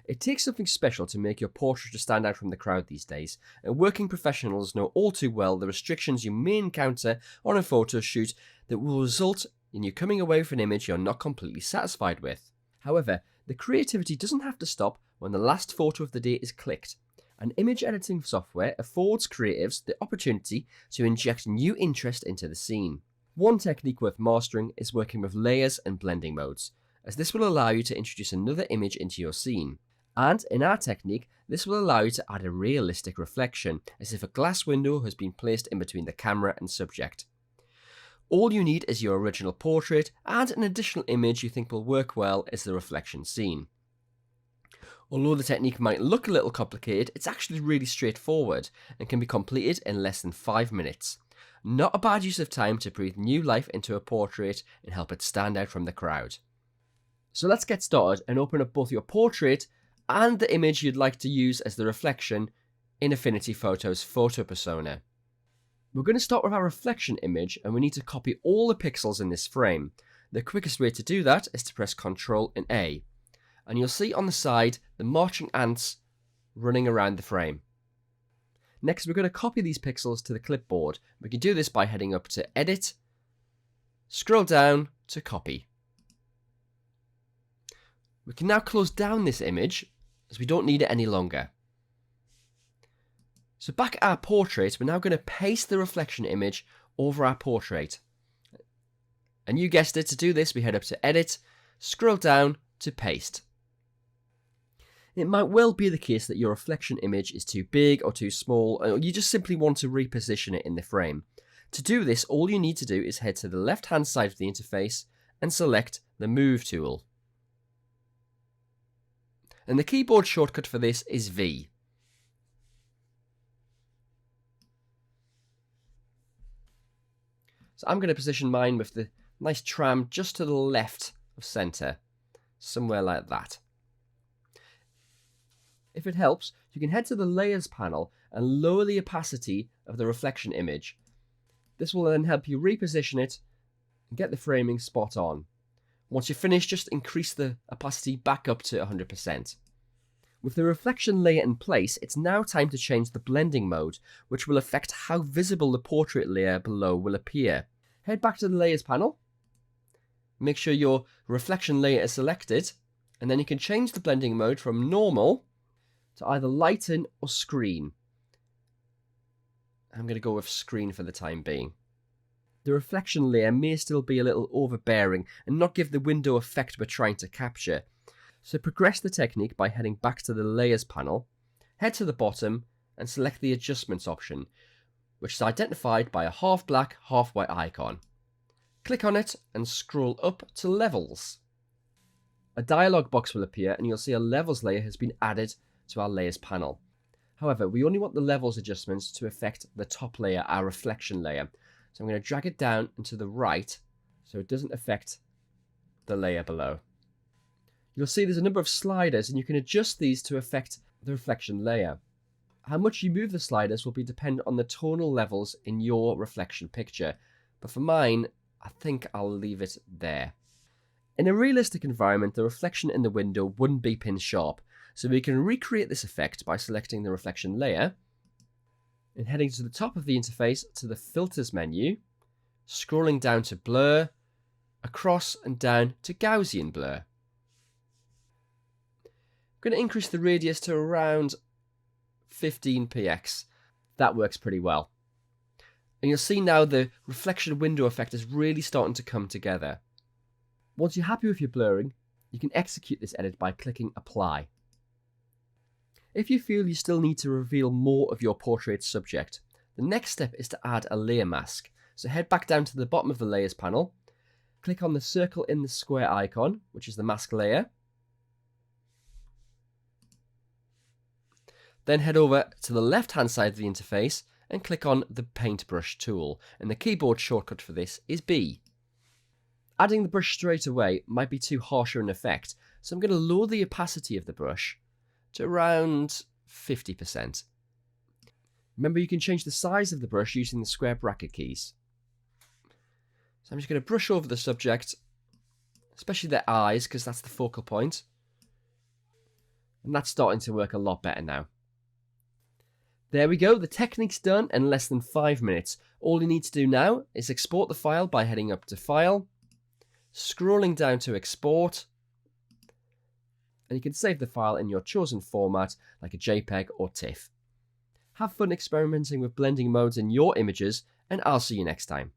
It takes something special to make your portraiture stand out from the crowd these days, and working professionals know all too well the restrictions you may encounter on a photo shoot that will result in you coming away with an image you're not completely satisfied with. However, the creativity doesn't have to stop when the last photo of the day is clicked. An image editing software affords creatives the opportunity to inject new interest into the scene. One technique worth mastering is working with layers and blending modes, as this will allow you to introduce another image into your scene. And in our technique, this will allow you to add a realistic reflection, as if a glass window has been placed in between the camera and subject. All you need is your original portrait, and an additional image you think will work well is the reflection scene. Although the technique might look a little complicated, it's actually really straightforward and can be completed in less than 5 minutes. Not a bad use of time to breathe new life into a portrait and help it stand out from the crowd. So let's get started and open up both your portrait and the image you'd like to use as the reflection in Affinity Photo's photo persona. We're going to start with our reflection image, and we need to copy all the pixels in this frame. The quickest way to do that is to press Ctrl and A, and you'll see on the side the marching ants running around the frame. Next, we're going to copy these pixels to the clipboard. We can do this by heading up to Edit, scroll down to Copy. We can now close down this image as we don't need it any longer. So back at our portrait, we're now going to paste the reflection image over our portrait. And you guessed it, to do this we head up to Edit, scroll down to Paste. It might well be the case that your reflection image is too big or too small, or you just simply want to reposition it in the frame. To do this, all you need to do is head to the left hand side of the interface and select the Move tool. And the keyboard shortcut for this is V. So I'm going to position mine with the nice tram just to the left of center, somewhere like that. If it helps, you can head to the Layers panel and lower the opacity of the reflection image. This will then help you reposition it and get the framing spot on. Once you're finished, just increase the opacity back up to 100%. With the reflection layer in place, it's now time to change the blending mode, which will affect how visible the portrait layer below will appear. Head back to the Layers panel, make sure your reflection layer is selected, and then you can change the blending mode from normal to either lighten or screen. I'm going to go with screen for the time being. The reflection layer may still be a little overbearing and not give the window effect we're trying to capture. So progress the technique by heading back to the Layers panel, head to the bottom and select the Adjustments option, which is identified by a half black, half white icon. Click on it and scroll up to Levels. A dialog box will appear and you'll see a Levels layer has been added to our Layers panel. However, we only want the Levels adjustments to affect the top layer, our reflection layer. So I'm going to drag it down and to the right so it doesn't affect the layer below. You'll see there's a number of sliders and you can adjust these to affect the reflection layer. How much you move the sliders will be dependent on the tonal levels in your reflection picture, but for mine, I think I'll leave it there. In a realistic environment, the reflection in the window wouldn't be pin sharp, so we can recreate this effect by selecting the reflection layer and heading to the top of the interface to the Filters menu, scrolling down to Blur, across and down to Gaussian Blur. I'm going to increase the radius to around 15px. That works pretty well. And you'll see now the reflection window effect is really starting to come together. Once you're happy with your blurring, you can execute this edit by clicking Apply. If you feel you still need to reveal more of your portrait subject, the next step is to add a layer mask. So head back down to the bottom of the Layers panel, click on the circle in the square icon, which is the mask layer. Then head over to the left hand side of the interface and click on the Paintbrush tool, and the keyboard shortcut for this is B. Adding the brush straight away might be too harsh an effect, so I'm going to lower the opacity of the brush to around 50%. Remember, you can change the size of the brush using the square bracket keys. So I'm just going to brush over the subject, especially their eyes, because that's the focal point. And that's starting to work a lot better now. There we go, the technique's done in less than 5 minutes. All you need to do now is export the file by heading up to File, scrolling down to Export, and you can save the file in your chosen format like a JPEG or TIFF. Have fun experimenting with blending modes in your images, and I'll see you next time.